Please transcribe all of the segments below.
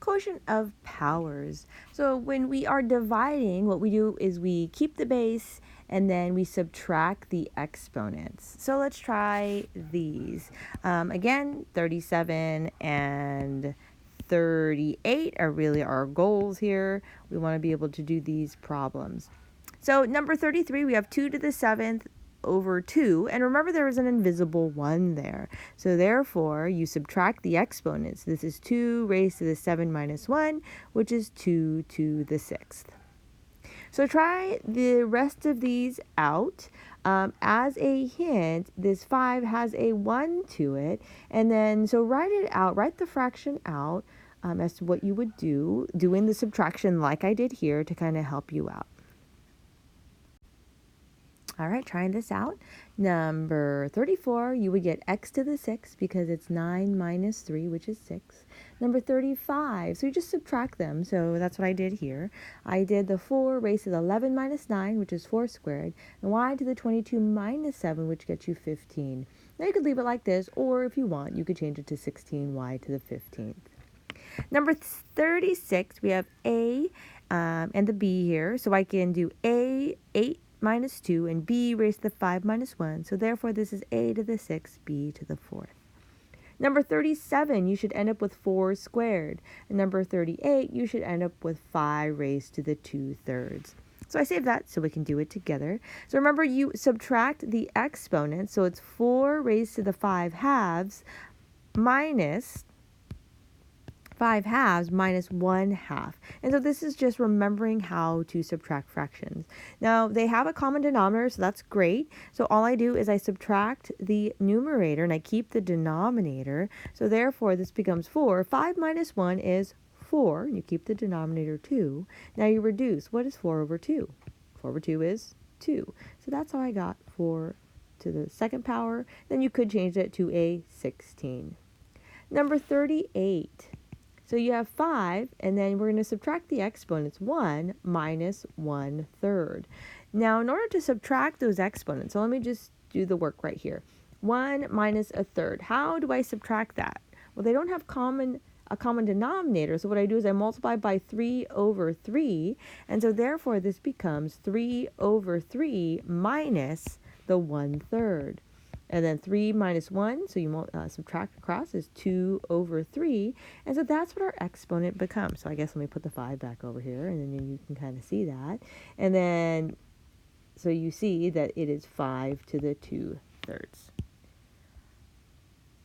Quotient of Powers. So when we are dividing, what we do is we keep the base and then we subtract the exponents. So let's try these. Again, 37 and 38 are really our goals here. We want to be able to do these problems. So number 33, we have 2 to the 7th over 2. And remember, there is an invisible 1 there. So therefore, you subtract the exponents. This is 2 raised to the 7 minus 1, which is 2 to the 6th. So try the rest of these out. As a hint, this 5 has a 1 to it. And then, so write it out, write the fraction out as to what you would do, doing the subtraction like I did here to kind of help you out. All right, trying this out. Number 34, you would get x to the 6 because it's 9 minus 3, which is 6. Number 35, so you just subtract them. So that's what I did here. I did the 4 raised to the 11 minus 9, which is 4 squared, and y to the 22 minus 7, which gets you 15. Now you could leave it like this, or if you want, you could change it to 16y to the 15th. Number 36, we have a and the b here. So I can do a, 8 minus 2, and b raised to the 5 minus 1. So therefore, this is a to the 6th, b to the 4th. Number 37, you should end up with 4 squared. And number 38, you should end up with 5 raised to the 2/3. So I saved that so we can do it together. So remember, you subtract the exponents. So it's 4 raised to the 5 halves minus 5 halves minus 1 half. And so this is just remembering how to subtract fractions. Now, they have a common denominator, so that's great. So all I do is I subtract the numerator and I keep the denominator. So therefore, this becomes 4. 5 minus 1 is 4. You keep the denominator 2. Now you reduce. What is 4 over 2? 4 over 2 is 2. So that's how I got 4 to the 2nd power. Then you could change it to a 16. Number 38. So you have 5, and then we're going to subtract the exponents, 1 minus 1/3. Now, in order to subtract those exponents, so let me just do the work right here. 1 minus 1/3. How do I subtract that? Well, they don't have a common denominator, so what I do is I multiply by 3 over 3, and so therefore this becomes 3 over 3 minus the 1/3. And then 3 minus 1, so you subtract across, is 2 over 3. And so that's what our exponent becomes. So I guess let me put the 5 back over here, and then you can kind of see that. And then, so you see that it is 5 to the 2/3.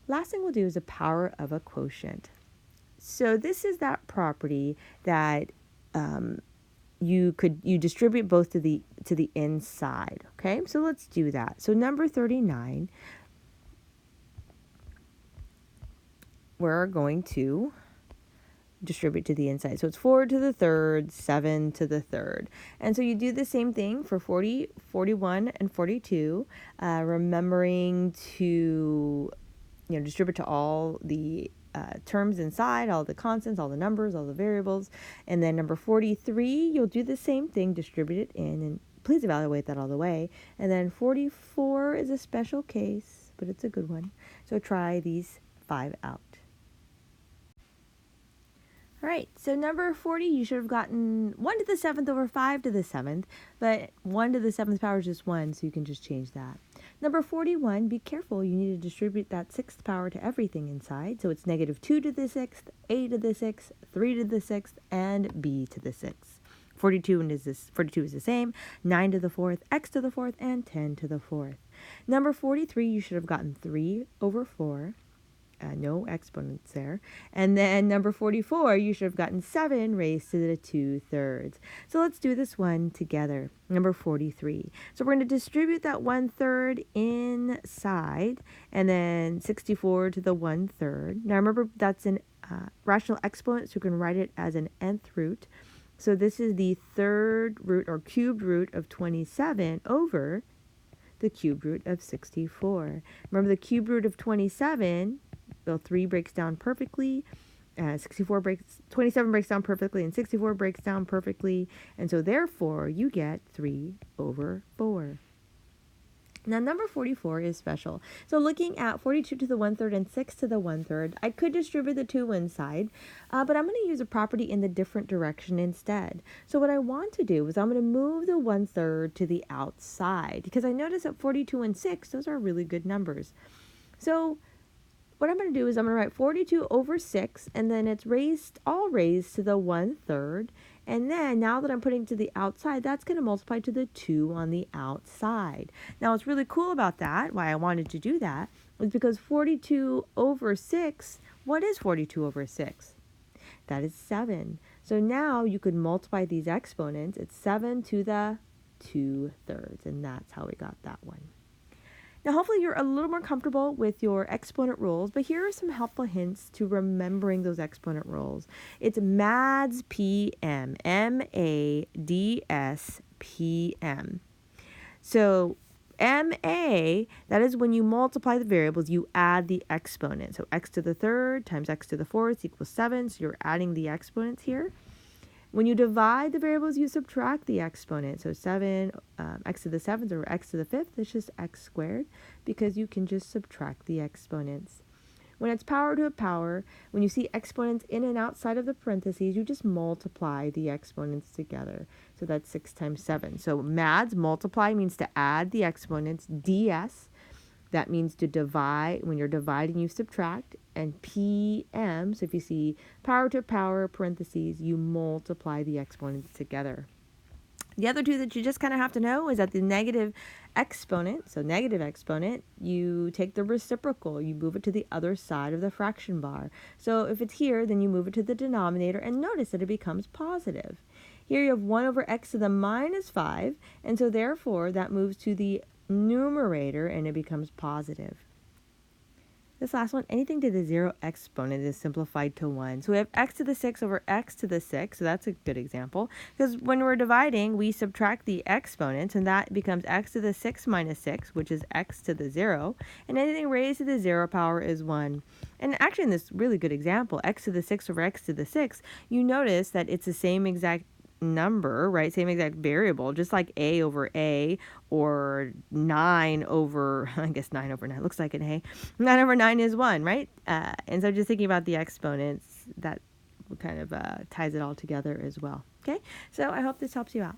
Last thing we'll do is the power of a quotient. So this is that property that you distribute both to the inside. Okay, so let's do that. So number 39, we're going to distribute to the inside. So it's 4 to the 3rd, 7 to the 3rd. And so you do the same thing for 40, 41, and 42, remembering to distribute to all the terms inside, all the constants, all the numbers, all the variables. And then number 43, you'll do the same thing, distribute it in, and please evaluate that all the way. And then 44 is a special case, but it's a good one. So try these 5 out. All right, so number 40, you should have gotten 1 to the 7th over 5 to the 7th, but 1 to the 7th power is just 1, so you can just change that. Number 41, be careful, you need to distribute that 6th power to everything inside, so it's negative 2 to the 6th, a to the 6th, 3 to the 6th, and b to the 6th. 42 is the same, 9 to the 4th, x to the 4th, and 10 to the 4th. Number 43, you should have gotten 3 over 4. No exponents there. And then number 44, you should have gotten 7 raised to the 2/3. So let's do this one together. Number 43. So we're going to distribute that 1/3 inside, and then 64 to the 1/3. Now remember, that's an rational exponent, so you can write it as an nth root. So this is the 3rd root or cubed root of 27 over the cubed root of 64. Remember, the cubed root of 27, well, 3 breaks down perfectly, 27 breaks down perfectly, and 64 breaks down perfectly, and so therefore you get 3 over 4. Now, number 44 is special. So looking at 42 to the 1/3 and 6 to the 1/3, I could distribute the 2 inside, but I'm going to use a property in the different direction instead. So what I want to do is I'm going to move the 1/3 to the outside, because I notice that 42 and 6, those are really good numbers. So what I'm going to do is I'm going to write 42 over 6, and then it's all raised to the 1/3. And then now that I'm putting to the outside, that's going to multiply to the 2 on the outside. Now what's really cool about that, why I wanted to do that, is because 42 over 6, what is 42 over 6? That is 7. So now you could multiply these exponents. It's 7 to the 2/3, and that's how we got that one. Now, hopefully you're a little more comfortable with your exponent rules, but here are some helpful hints to remembering those exponent rules. It's MADS PM, MADS PM. So MA, that is when you multiply the variables, you add the exponent. So x to the 3rd times x to the 4th equals 7, so you're adding the exponents here. When you divide the variables, you subtract the exponent. So 7, x to the 7th or x to the 5th, it's just x squared, because you can just subtract the exponents. When it's power to a power, when you see exponents in and outside of the parentheses, you just multiply the exponents together. So that's 6 times 7. So MADS, multiply, means to add the exponents. DS, that means to divide. When you're dividing, you subtract. And PM, so if you see power to power, parentheses, you multiply the exponents together. The other two that you just kind of have to know is that the negative exponent, so negative exponent, you take the reciprocal, you move it to the other side of the fraction bar. So if it's here, then you move it to the denominator, and notice that it becomes positive. Here you have 1 over x to the minus 5, and so therefore that moves to the numerator and it becomes positive. This last one, anything to the 0 exponent is simplified to 1. So we have x to the 6 over x to the 6. So that's a good example. Because when we're dividing, we subtract the exponents, and that becomes x to the 6 minus 6, which is x to the 0. And anything raised to the 0 power is 1. And actually in this really good example, x to the 6 over x to the 6, you notice that it's the same exact number, right? Same exact variable, just like a over a, or 9 over, I guess 9 over 9 looks like an a. 9 over 9 is 1, right? And so just thinking about the exponents, that kind of ties it all together as well. Okay, so I hope this helps you out.